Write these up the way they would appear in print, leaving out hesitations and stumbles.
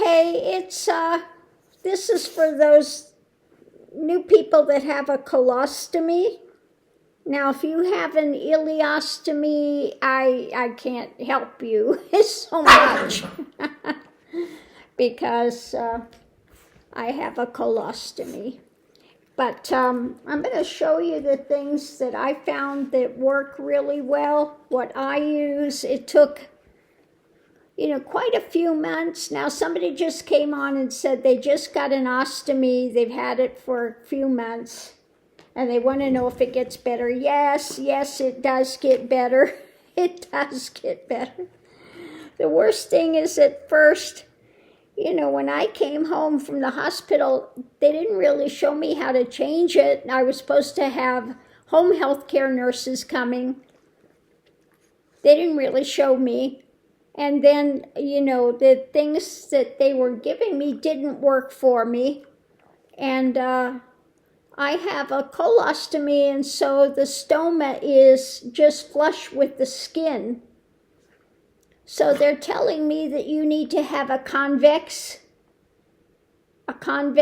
Okay, this is for those new people that have a colostomy. Now, if you have an ileostomy, I can't help you so much because I have a colostomy. But I'm going to show you the things that I found that work really well, what I use. It took, quite a few months. Now, somebody just came on and said they just got an ostomy. They've had it for a few months, and they want to know if it gets better. Yes, it does get better. It does get better. The worst thing is at first, when I came home from the hospital, they didn't really show me how to change it. I was supposed to have home health care nurses coming. They didn't really show me. And then, the things that they were giving me didn't work for me. And I have a colostomy, and so the stoma is just flush with the skin. So they're telling me that you need to have a convex, put on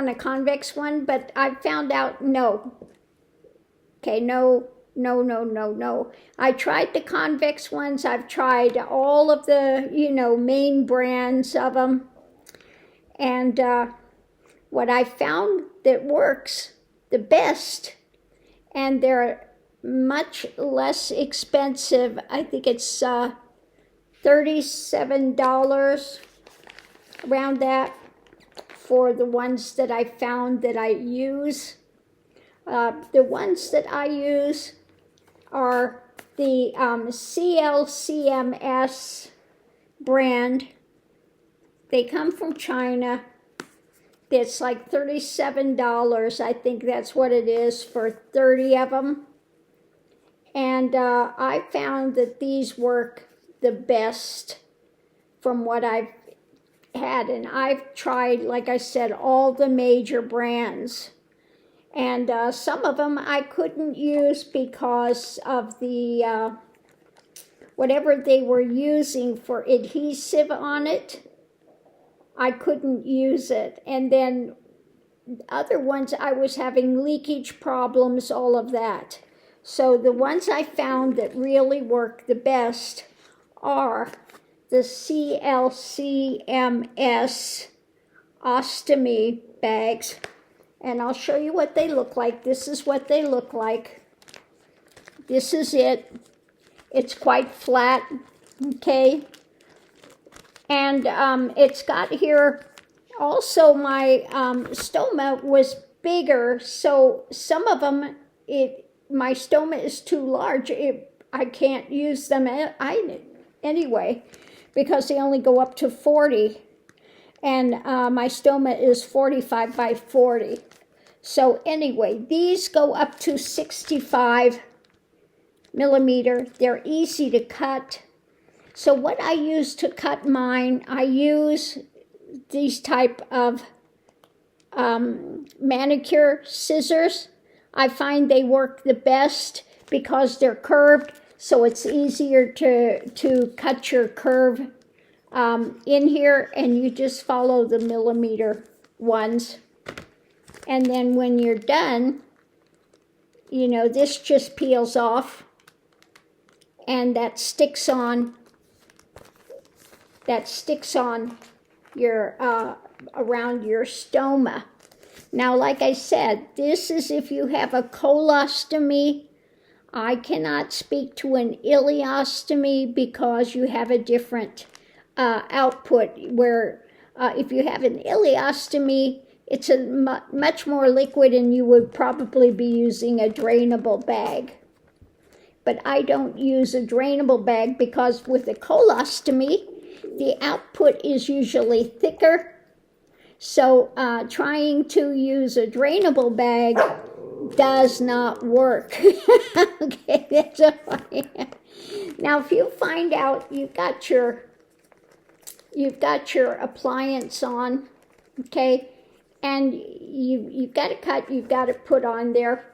a convex one, but I found out no. Okay, no. I tried the convex ones. I've tried all of the, main brands of them. And what I found that works the best, and they're much less expensive. I think it's $37, around that, for the ones that I found that I use. The ones that I use are the CLCMS brand. They come from China. It's like $37. I think that's what it is for 30 of them. And I found that these work the best from what I've had. And I've tried, like I said, all the major brands. And some of them I couldn't use because of the, whatever they were using for adhesive on it, I couldn't use it. And then other ones, I was having leakage problems, all of that. So the ones I found that really work the best are the CLCMS ostomy bags. And I'll show you what they look like. This is what they look like. This is it. It's quite flat, okay? And it's got here, also my stoma was bigger, so some of them, my stoma is too large. I can't use them anyway, because they only go up to 40. And my stoma is 45 by 40. So anyway, these go up to 65 millimeter. They're easy to cut. So what I use to cut mine, I use these type of manicure scissors. I find they work the best because they're curved, so it's easier to cut your curve in here, and you just follow the millimeter ones. And then when you're done, this just peels off, and that sticks on your around your stoma. Now, like I said, this is if you have a colostomy. I cannot speak to an ileostomy because you have a different output, where if you have an ileostomy, it's a much more liquid, and you would probably be using a drainable bag. But I don't use a drainable bag because with a colostomy, the output is usually thicker. So trying to use a drainable bag does not work. Okay, that's a Now, if you find out you've got your appliance on, okay, and you've got to cut, you've got to put on there,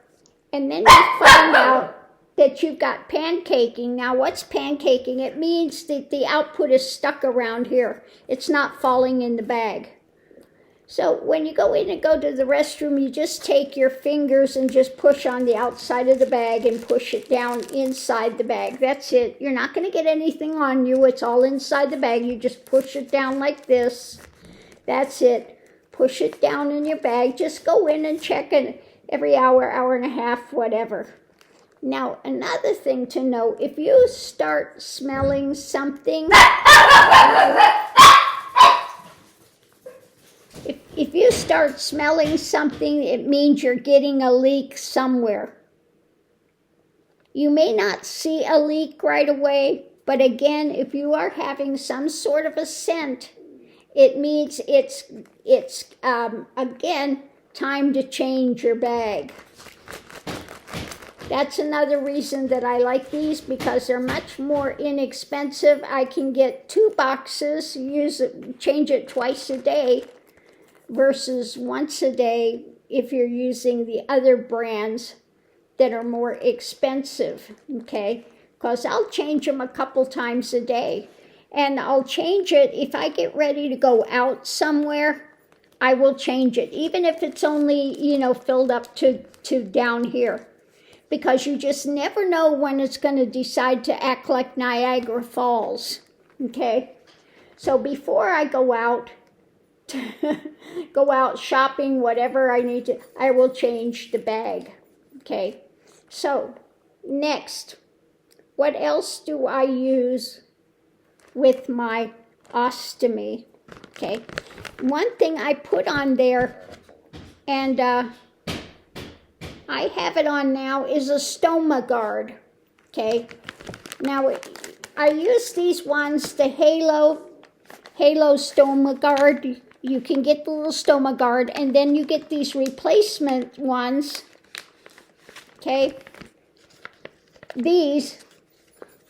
and then you find out that you've got pancaking. Now, what's pancaking? It means that the output is stuck around here. It's not falling in the bag. So when you go in and go to the restroom, you just take your fingers and just push on the outside of the bag and push it down inside the bag. That's it. You're not going to get anything on you. It's all inside the bag. You just push it down like this. That's it. Push it down in your bag. Just go in and check it every hour, hour and a half, whatever. Now, another thing to know, if you start smelling something, if you start smelling something, it means you're getting a leak somewhere. You may not see a leak right away, but again, if you are having some sort of a scent, it means it's again, time to change your bag. That's another reason that I like these, because they're much more inexpensive. I can get 2 boxes, change it twice a day, versus once a day if you're using the other brands that are more expensive, okay? Because I'll change them a couple times a day. And I'll change it if I get ready to go out somewhere, I will change it. Even if it's only, filled up to down here. Because you just never know when it's going to decide to act like Niagara Falls, okay? So before I go out shopping, whatever I need to, I will change the bag, okay? So, next, what else do I use with my ostomy, okay? One thing I put on there, and I have it on now, is a stoma guard, okay? Now, I use these ones, the Halo stoma guard. You can get the little stoma guard, and then you get these replacement ones, okay? These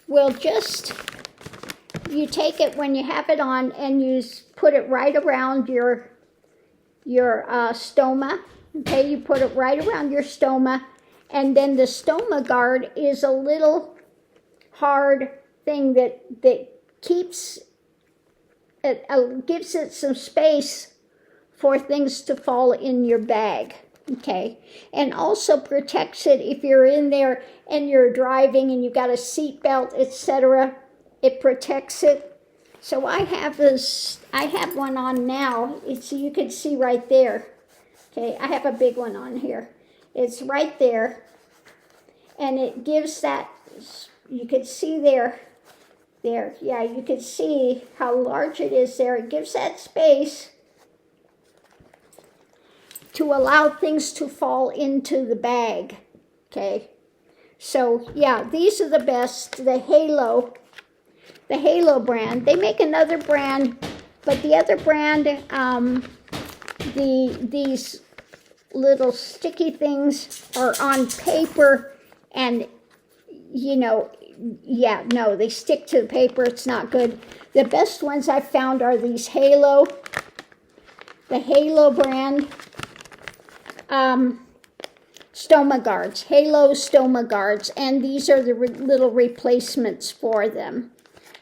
will just, you take it when you have it on, and you put it right around your stoma, okay? You put it right around your stoma, and then the stoma guard is a little hard thing that keeps it, gives it some space for things to fall in your bag, okay? And also protects it if you're in there and you're driving and you've got a seat belt, etc. It protects it. So I have one on now. You can see right there. Okay, I have a big one on here. It's right there. And it gives that, you can see there, yeah, you can see how large it is there. It gives that space to allow things to fall into the bag, okay? So, yeah, these are the best, the Halo brand. They make another brand, but the other brand, these little sticky things are on paper, and, they stick to the paper. It's not good. The best ones I've found are these the Halo brand stoma guards, Halo stoma guards, and these are the little replacements for them.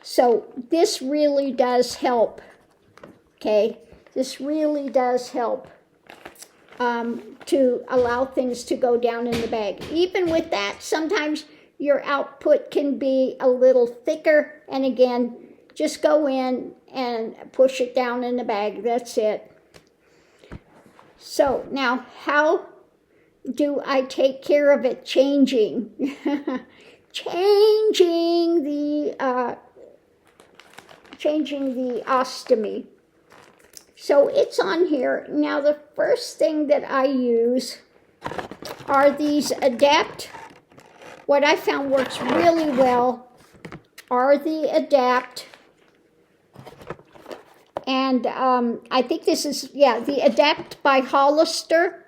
So this really does help, okay? This really does help to allow things to go down in the bag. Even with that, sometimes your output can be a little thicker, and again, just go in and push it down in the bag. That's it. So now, how do I take care of it changing? Changing the ostomy. So it's on here. Now the first thing that I use are these Adapt. What I found works really well are the Adapt. And I think this is, the Adapt by Hollister.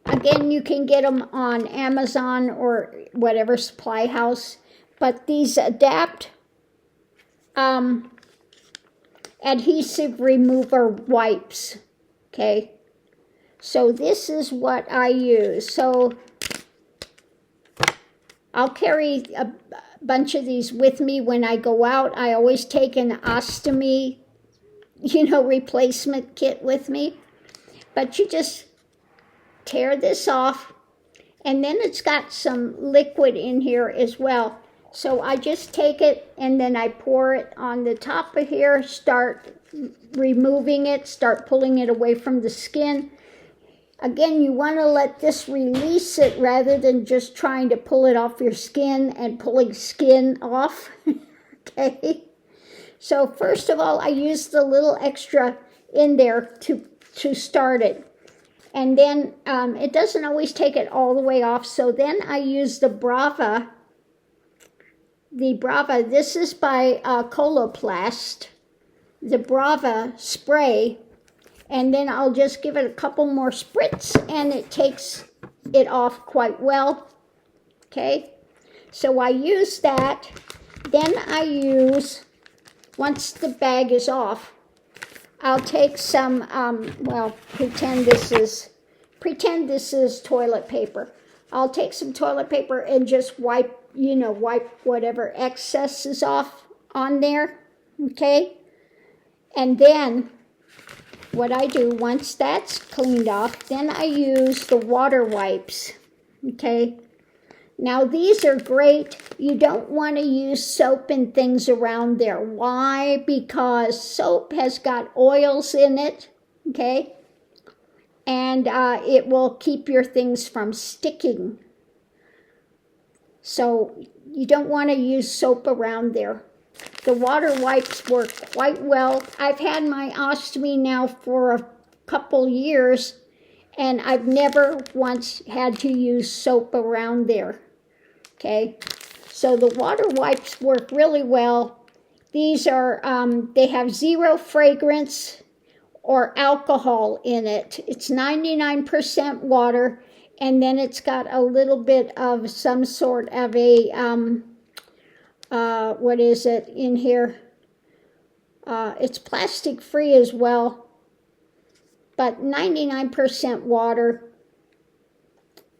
Again, you can get them on Amazon or whatever supply house. But these Adapt adhesive remover wipes, okay? So this is what I use. So I'll carry a bunch of these with me when I go out. I always take an ostomy, replacement kit with me. But you just tear this off, and then it's got some liquid in here as well. So I just take it and then I pour it on the top of here, start removing it, start pulling it away from the skin. Again, you want to let this release it rather than just trying to pull it off your skin and pulling skin off. Okay? So first of all, I use the little extra in there to start it. And then it doesn't always take it all the way off. So then I use the Brava. This is by Coloplast. The Brava spray. And then I'll just give it a couple more spritz and it takes it off quite well. Okay? So I use that. Then I use, once the bag is off, I'll take some, pretend this is toilet paper. I'll take some toilet paper and just wipe whatever excess is off on there, okay? And then what I do, once that's cleaned off, then I use the water wipes, okay? Now these are great. You don't want to use soap and things around there. Why? Because soap has got oils in it, okay? And it will keep your things from sticking. So you don't want to use soap around there. The water wipes work quite well. I've had my ostomy now for a couple years, and I've never once had to use soap around there. Okay, so the water wipes work really well. These are, they have 0 fragrance or alcohol in it. It's 99% water, and then it's got a little bit of some sort of a, what is it in here? It's plastic free as well, but 99% water.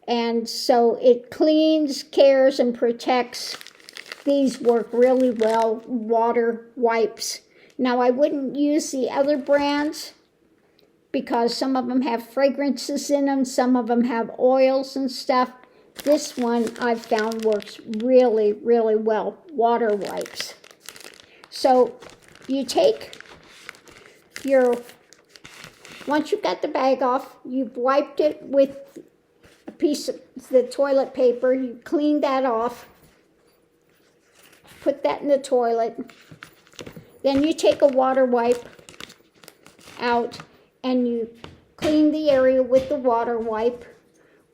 And so it cleans, cares, and protects. These work really well, water wipes. Now, I wouldn't use the other brands because some of them have fragrances in them, some of them have oils and stuff. This one I've found works really, really well, water wipes. So you take once you've got the bag off, you've wiped it with a piece of the toilet paper, you clean that off, put that in the toilet. Then you take a water wipe out and you clean the area with the water wipe.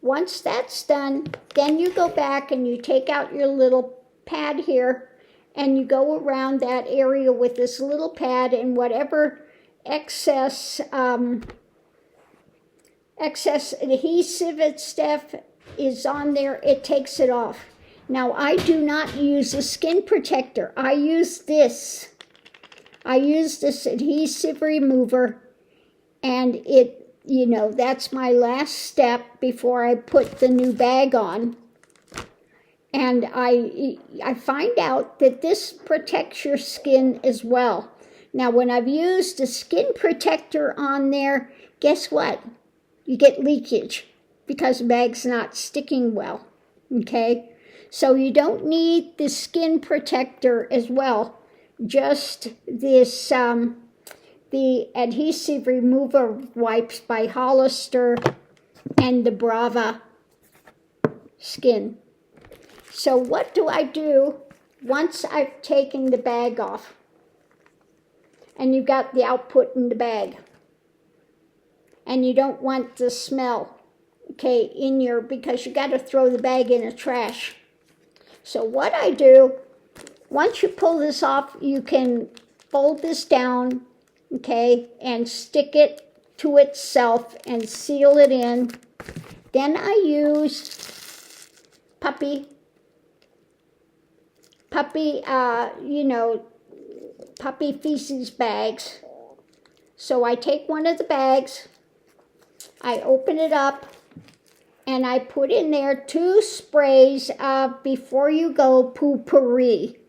Once that's done, then you go back and you take out your little pad here and you go around that area with this little pad, and whatever excess adhesive and stuff is on there, it takes it off. Now, I do not use a skin protector. I use this. I use this adhesive remover, and it, that's my last step before I put the new bag on. And I find out that this protects your skin as well. Now, when I've used a skin protector on there, guess what? You get leakage because the bag's not sticking well, okay? So you don't need the skin protector as well. Just this, the adhesive remover wipes by Hollister and the Brava skin. So what do I do once I've taken the bag off? And you've got the output in the bag. And you don't want the smell, okay, because you got to throw the bag in the trash. So what I do, once you pull this off, you can fold this down, okay, and stick it to itself and seal it in. Then I use puppy feces bags. So I take one of the bags, I open it up, and I put in there 2 sprays of Before You Go Poo-Pourri.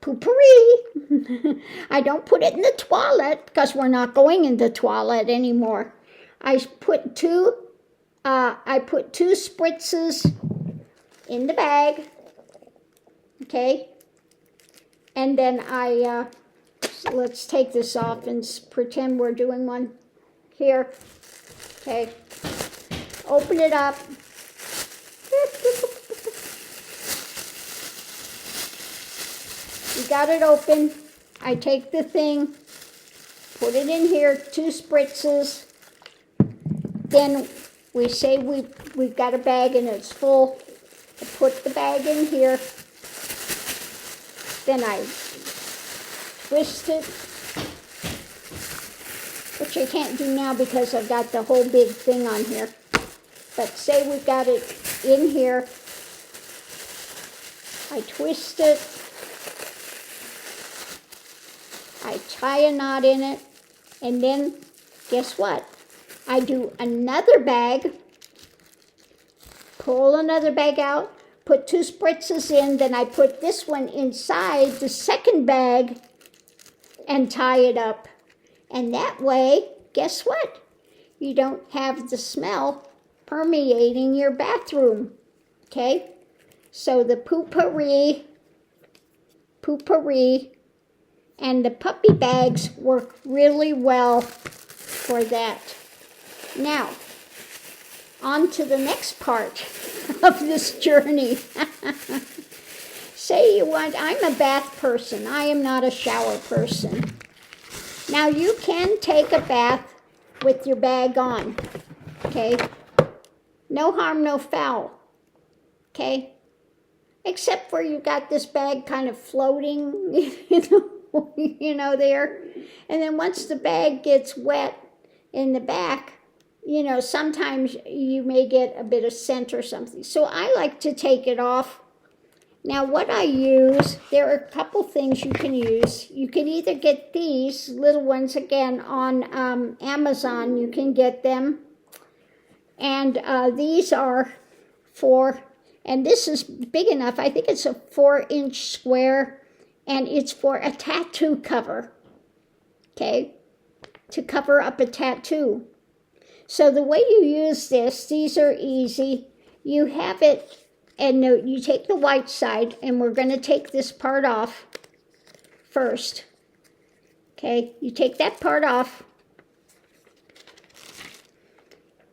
Poo-Pourri! I don't put it in the toilet because we're not going in the toilet anymore. I put 2 spritzes in the bag, okay? And then let's take this off and pretend we're doing one here, okay? Open it up. You got it open. I take the thing, put it in here, 2 spritzes. Then we say we've got a bag and it's full. I put the bag in here. Then I twist it, which I can't do now because I've got the whole big thing on here. But say we've got it in here. I twist it. I tie a knot in it. And then, guess what? I do another bag. Pull another bag out. Put 2 spritzes in. Then I put this one inside the second bag and tie it up. And that way, guess what? You don't have the smell permeating your bathroom, okay? So the Poo-Pourri and the puppy bags work really well for that. Now, on to the next part of this journey. Say I'm a bath person. I am not a shower person. Now you can take a bath with your bag on, okay? No harm, no foul, okay? Except for you got this bag kind of floating, there. And then once the bag gets wet in the back, sometimes you may get a bit of scent or something. So I like to take it off. Now what I use, there are a couple things you can use. You can either get these little ones, again, on Amazon. You can get them. And these are and this is big enough. I think it's a 4-inch square, and it's for a tattoo cover, okay? To cover up a tattoo. So the way you use this, these are easy. You have it, and you take the white side, and we're going to take this part off first, okay? You take that part off.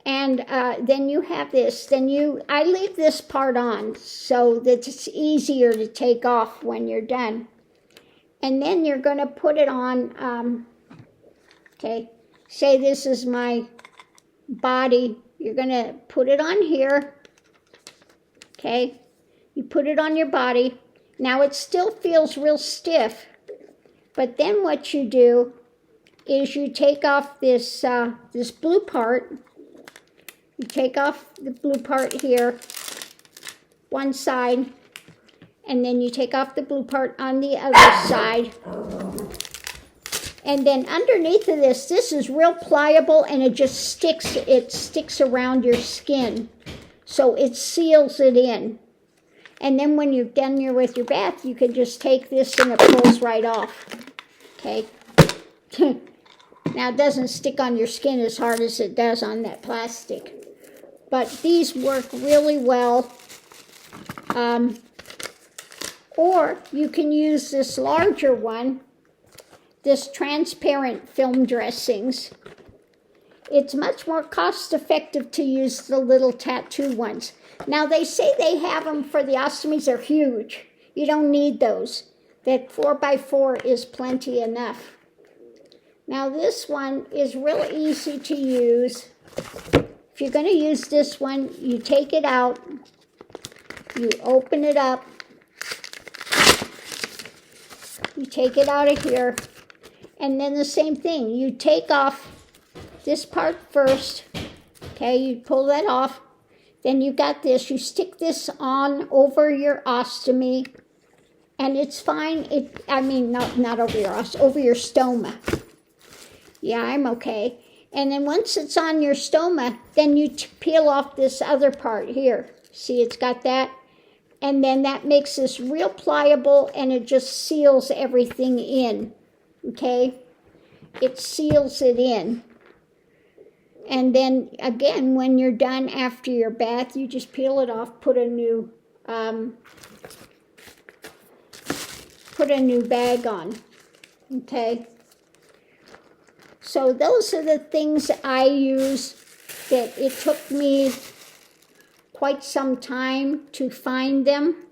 And then you have this. I leave this part on so that it's easier to take off when you're done. And then you're going to put it on, okay, say this is my body. You're going to put it on here, okay? You put it on your body. Now it still feels real stiff, but then what you do is you take off this blue part. You take off the blue part here, one side, and then you take off the blue part on the other side. And then underneath of this is real pliable, and it just sticks around your skin. So it seals it in. And then when you're done with your bath, you can just take this and it pulls right off. Okay? Now it doesn't stick on your skin as hard as it does on that plastic. But these work really well. Or you can use this larger one, this transparent film dressings. It's much more cost effective to use the little tattoo ones. Now they say they have them for the ostomies. They're huge. You don't need those. That 4x4 is plenty enough. Now this one is real easy to use. If you're going to use this one, you take it out, you open it up, you take it out of here, and then the same thing. You take off this part first, okay, you pull that off, then you got this, you stick this on over your ostomy, and it's fine. Not over your over your stoma. Yeah, I'm okay. And then once it's on your stoma, then you peel off this other part here. See, it's got that? And then that makes this real pliable, and it just seals everything in, okay? It seals it in. And then, again, when you're done after your bath, you just peel it off, put a new bag on, okay? So those are the things I use that it took me quite some time to find them.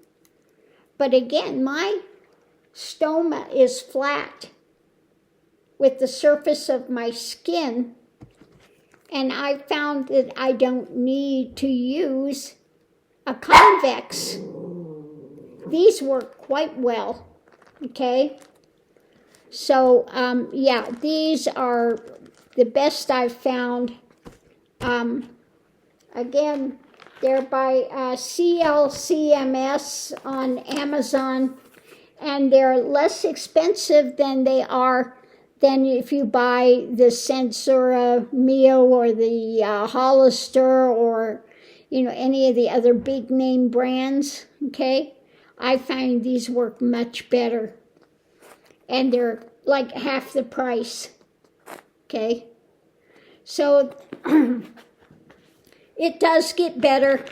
But again, my stoma is flat with the surface of my skin, and I found that I don't need to use a convex. These work quite well, okay? So, yeah, these are the best I've found. Again, they're by CLCMS on Amazon, and they're less expensive than if you buy the Sensura Mio or the Hollister or, any of the other big name brands, okay? I find these work much better. And they're like half the price, okay? So it does get better.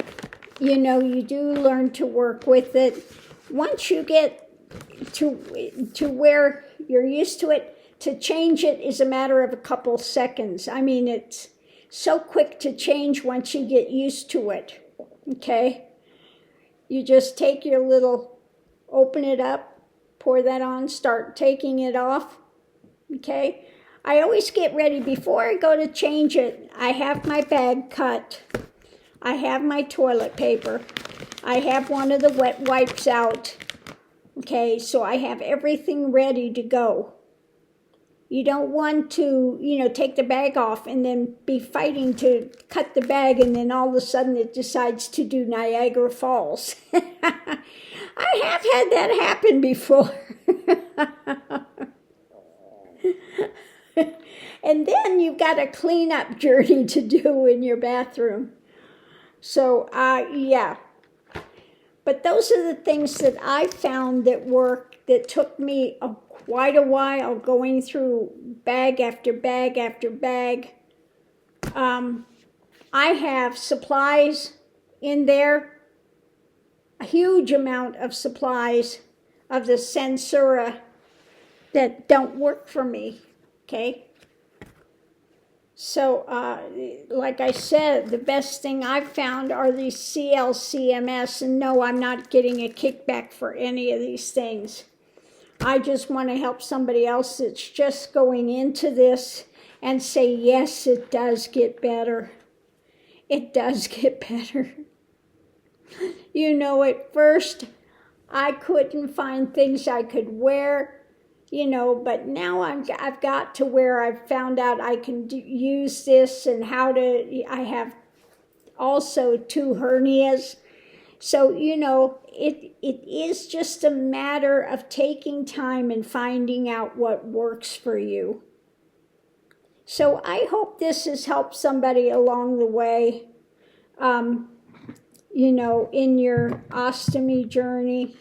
You do learn to work with it. Once you get to where you're used to it, to change it is a matter of a couple seconds. I mean, it's so quick to change once you get used to it, okay? You just take your open it up, pour that on, start taking it off, okay? I always get ready before I go to change it. I have my bag cut. I have my toilet paper. I have one of the wet wipes out, okay? So I have everything ready to go. You don't want to, take the bag off and then be fighting to cut the bag, and then all of a sudden it decides to do Niagara Falls. I have had that happen before. And then you've got a cleanup journey to do in your bathroom. So, yeah. But those are the things that I found that work, that took me quite a while going through bag after bag after bag. I have supplies in there, a huge amount of supplies of the Sensura that don't work for me, okay? So, like I said, the best thing I've found are these CLCMS, and no, I'm not getting a kickback for any of these things. I just want to help somebody else that's just going into this and say, yes, it does get better. It does get better. At first, I couldn't find things I could wear, but now I've got to where I've found out I can use this and I have also 2 hernias. So, it is just a matter of taking time and finding out what works for you. So I hope this has helped somebody along the way, in your ostomy journey.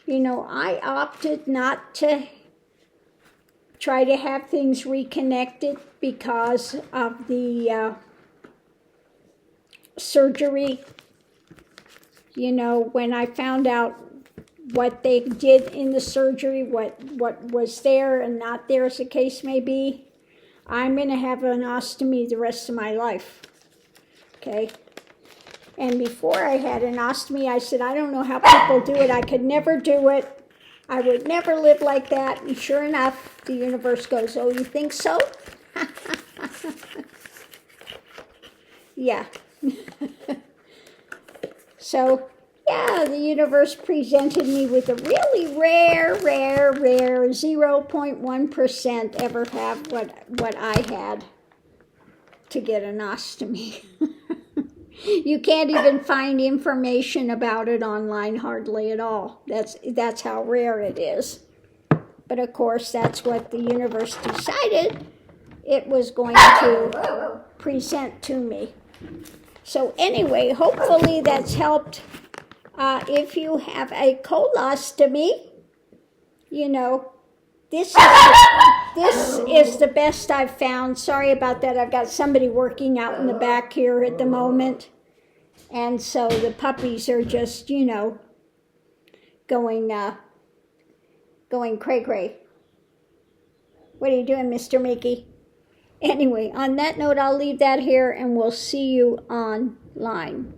I opted not to try to have things reconnected because of the surgery. When I found out what they did in the surgery, what was there and not there, as the case may be, I'm going to have an ostomy the rest of my life, okay? And before I had an ostomy, I said, I don't know how people do it. I could never do it. I would never live like that. And sure enough, the universe goes, oh, you think so? Yeah. So, yeah, the universe presented me with a really rare 0.1% ever have what I had to get an ostomy. You can't even find information about it online hardly at all. That's how rare it is. But of course, that's what the universe decided it was going to present to me. So anyway, hopefully that's helped. If you have a colostomy, you know, this is the best I've found. Sorry about that. I've got somebody working out in the back here at the moment. And so the puppies are just, you know, going cray-cray. What are you doing, Mr. Mickey? Anyway, on that note, I'll leave that here and we'll see you online.